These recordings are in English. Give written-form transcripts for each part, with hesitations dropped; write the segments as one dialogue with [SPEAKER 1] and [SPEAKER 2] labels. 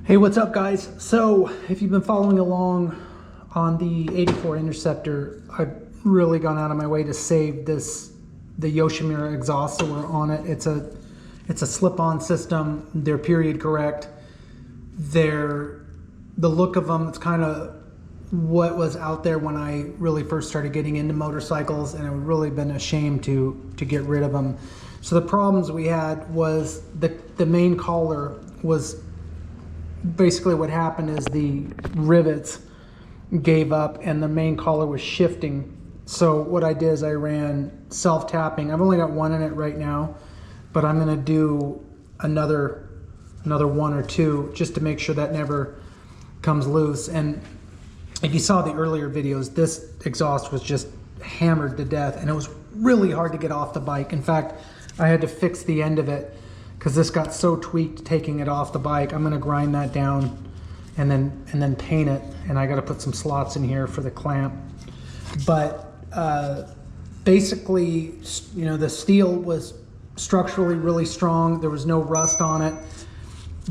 [SPEAKER 1] Hey, what's up guys? So if you've been following along on the 84 Interceptor, I've really gone out of my way to save the Yosh exhaust that were on it. It's a slip-on system. They're period correct. The look of them, it's kind of what was out there when I really first started getting into motorcycles, and it would really been a shame to get rid of them. So the problems we had was the main collar was basically what happened is the rivets gave up and the main collar was shifting. So what I did is I ran self-tapping. I've only got one in it right now, but I'm going to do another one or two just to make sure that never comes loose. And if you saw the earlier videos, this exhaust was just hammered to death and it was really hard to get off the bike. In fact, I had to fix the end of it because this got so tweaked taking it off the bike. I'm going to grind that down and then paint it, and I got to put some slots in here for the clamp. But basically, you know, the steel was structurally really strong. There was no rust on it.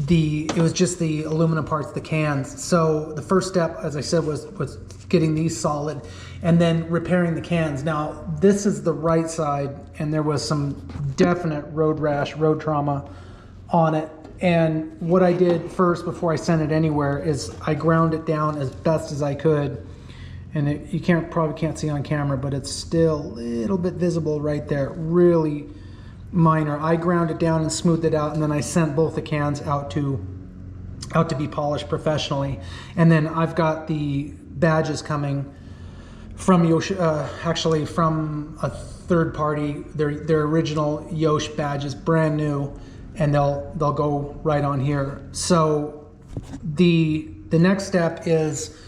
[SPEAKER 1] It was just the aluminum parts, the cans. So the first step, as I said, was getting these solid and then repairing the cans. Now this is the right side, and there was some definite road rash, road trauma on it. And what I did first before I sent it anywhere is I ground it down as best as I could. And you probably can't see on camera, but it's still a little bit visible right there, really minor. I ground it down and smoothed it out, and then I sent both the cans out to be polished professionally. And then I've got the badges coming from Yosh, actually from a third party. They're original Yosh badges, brand new, and they'll go right on here. So the next step is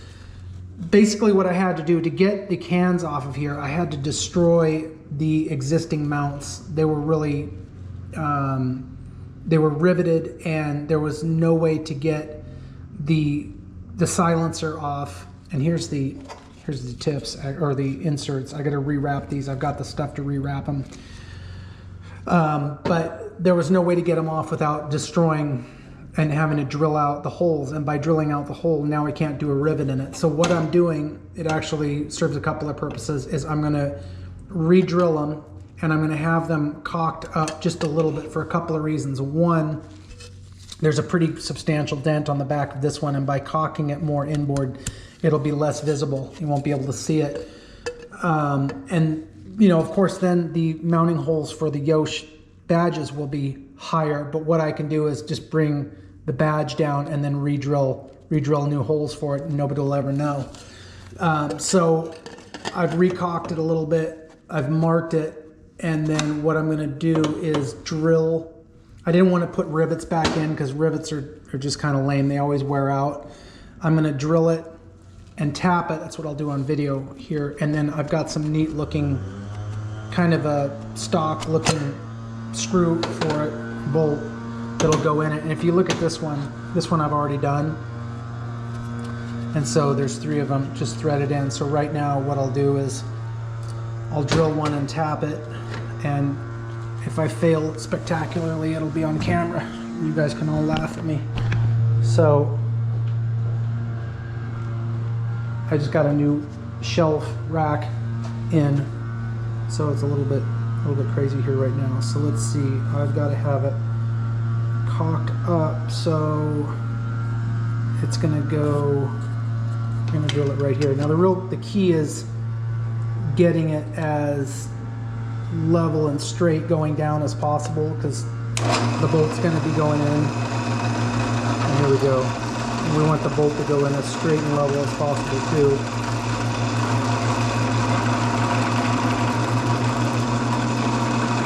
[SPEAKER 1] basically what I had to do to get the cans off of here. I had to destroy the existing mounts. They were really they were riveted, and there was no way to get the silencer off. And here's the tips, or the inserts. I got to rewrap these. I've got the stuff to rewrap them, but there was no way to get them off without destroying and having to drill out the holes. And by drilling out the hole, now I can't do a rivet in it. So what I'm doing, it actually serves a couple of purposes, is I'm going to re-drill them, and I'm going to have them cocked up just a little bit for a couple of reasons. One, there's a pretty substantial dent on the back of this one, and by cocking it more inboard, it'll be less visible. You won't be able to see it. And you know, of course, then the mounting holes for the Yosh badges will be higher, but what I can do is just bring the badge down and then re-drill new holes for it, and nobody will ever know. So I've recocked it a little bit, I've marked it, and then what I'm going to do is drill. I didn't want to put rivets back in because rivets are just kind of lame. They always wear out. I'm going to drill it and tap it. That's what I'll do on video here. And then I've got some neat looking, kind of a stock looking screw for it, bolt, that'll go in it. And if you look at this one I've already done. And so there's 3 of them just threaded in. So right now what I'll do is I'll drill one and tap it. And if I fail spectacularly, it'll be on camera. You guys can all laugh at me. So I just got a new shelf rack in, so it's a little bit crazy here right now. So let's see, I've got to have it cocked up, so it's gonna go. I'm gonna drill it right here. Now the key is getting it as level and straight going down as possible, because the bolt's going to be going in. And here we go. And we want the bolt to go in as straight and level as possible too.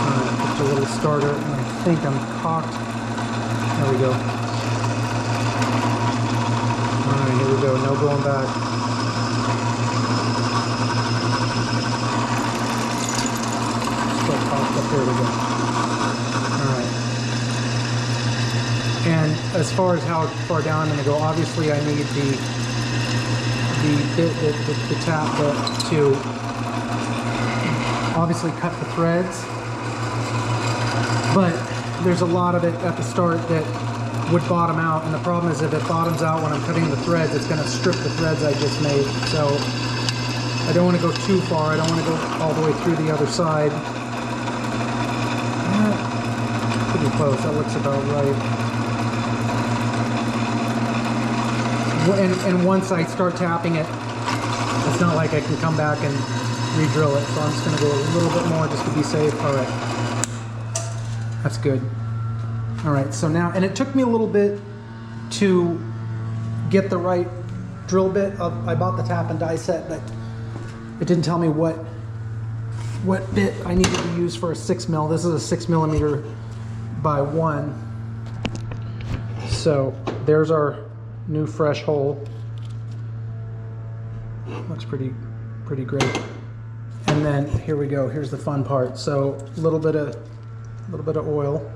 [SPEAKER 1] Alright, just a little starter, and I think I'm cocked. There we go. Alright, here we go. No going back. Up there we go. Alright. And as far as how far down I'm going to go, obviously I need the tap bit to obviously cut the threads. But there's a lot of it at the start that would bottom out, and the problem is if it bottoms out when I'm cutting the threads, it's going to strip the threads I just made. So I don't want to go too far. I don't want to go all the way through the other side. Pretty close. That looks about right. And once I start tapping it, it's not like I can come back and re-drill it. So I'm just going to go a little bit more just to be safe. All right. That's good. All right, so now, and it took me a little bit to get the right drill bit. I bought the tap and die set, but it didn't tell me what bit I needed to use for a 6 mil. This is a 6 millimeter by 1. So there's our new fresh hole. Looks pretty great. And then here we go. Here's the fun part. So a little bit of oil.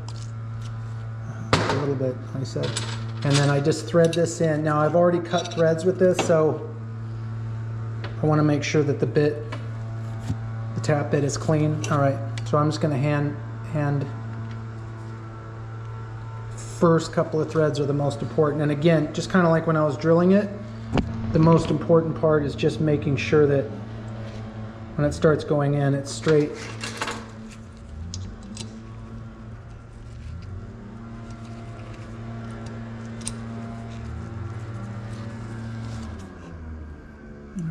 [SPEAKER 1] A little bit, I said. And then I just thread this in. Now I've already cut threads with this, so I want to make sure that the tap bit is clean. All right, so I'm just going to hand first couple of threads are the most important. And again, just kind of like when I was drilling it, the most important part is just making sure that when it starts going in, it's straight.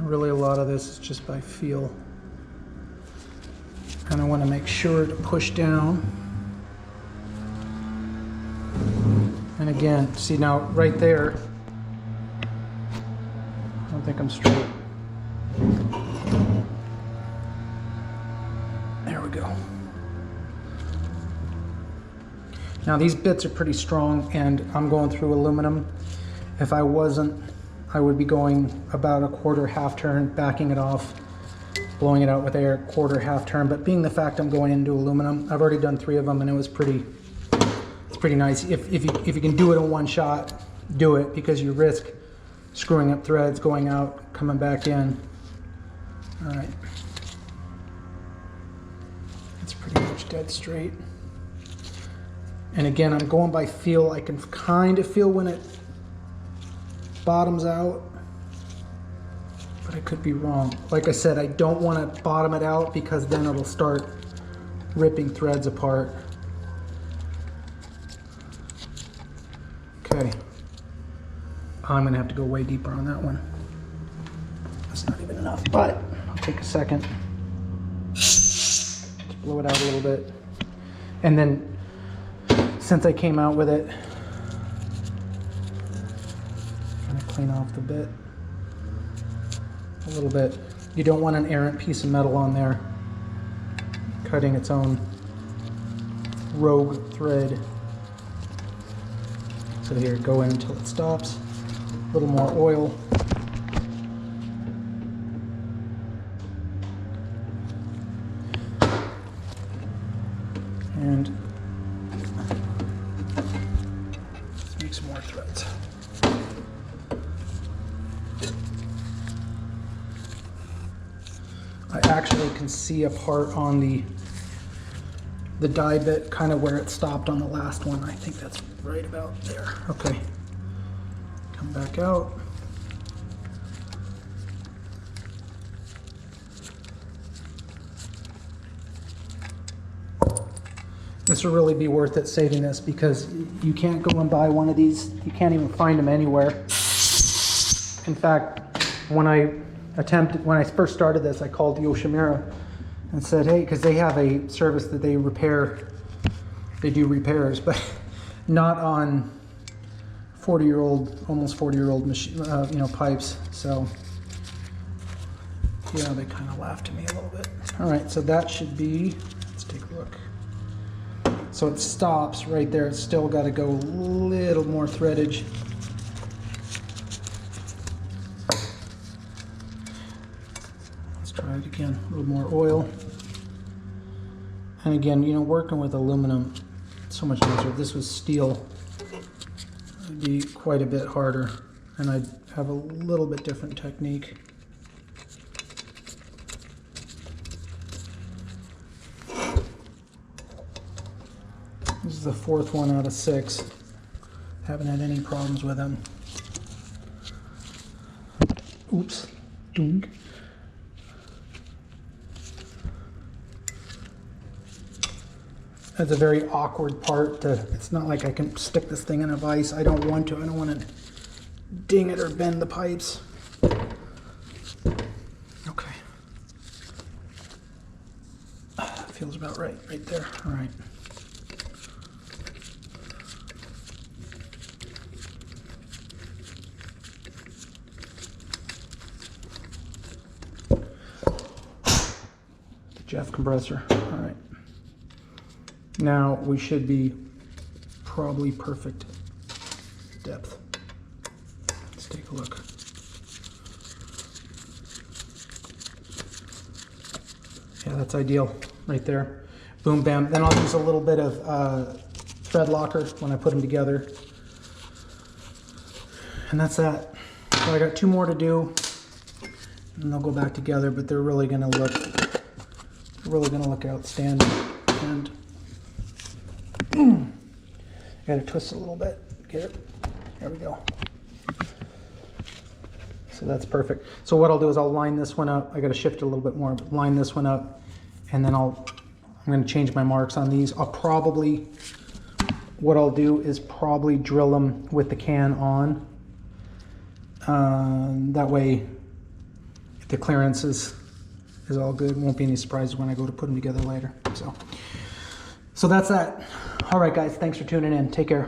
[SPEAKER 1] Really, a lot of this is just by feel. And I want to make sure to push down. And again, see now right there, I don't think I'm straight. There we go. Now these bits are pretty strong, and I'm going through aluminum. If I wasn't, I would be going about a quarter half turn, backing it off, blowing it out with air, quarter half turn. But being the fact I'm going into aluminum, I've already done 3 of them, and it's pretty nice. If you can do it in one shot, do it, because you risk screwing up threads, going out, coming back in. All right, it's pretty much dead straight. And again, I'm going by feel. I can kind of feel when it bottoms out, but I could be wrong. Like I said, I don't want to bottom it out because then it'll start ripping threads apart. Okay, I'm gonna have to go way deeper on that one. That's not even enough, but I'll take a second. Just blow it out a little bit. And then, since I came out with it, clean off the bit a little bit. You don't want an errant piece of metal on there cutting its own rogue thread. So here, go in until it stops. A little more oil. And let's make some more threads. I actually can see a part on the die bit, kind of where it stopped on the last one. I think that's right about there. Okay, come back out. This will really be worth it saving this, because you can't go and buy one of these. You can't even find them anywhere. In fact, when I first started this, I called Yosh and said, hey, because they have a service that they do repairs, but not on 40-year-old, almost 40-year-old machine, pipes. So yeah, they kind of laughed at me a little bit. All right, so that should be, let's take a look. So it stops right there. It's still got to go a little more threadage. Try it again, a little more oil. And again, working with aluminum, it's so much easier. If this was steel, it'd be quite a bit harder, and I'd have a little bit different technique. This is the 4th one out of 6. Haven't had any problems with them. Oops. Ding. That's a very awkward part to, it's not like I can stick this thing in a vise. I don't want to. I don't want to ding it or bend the pipes. Okay. Feels about right there. All right. The Jeff compressor. All right. Now we should be probably perfect depth. Let's take a look. Yeah, that's ideal right there. Boom, bam. Then I'll use a little bit of thread locker when I put them together. And that's that. So I got 2 more to do and they'll go back together, but they're really gonna look outstanding. And gotta twist it a little bit. Get it? There we go. So that's perfect. So what I'll do is I'll line this one up. I gotta shift it a little bit more, but line this one up, and then I'm gonna change my marks on these. What I'll do is probably drill them with the can on. That way, if the clearance is all good, won't be any surprises when I go to put them together later. So that's that. All right, guys, thanks for tuning in. Take care.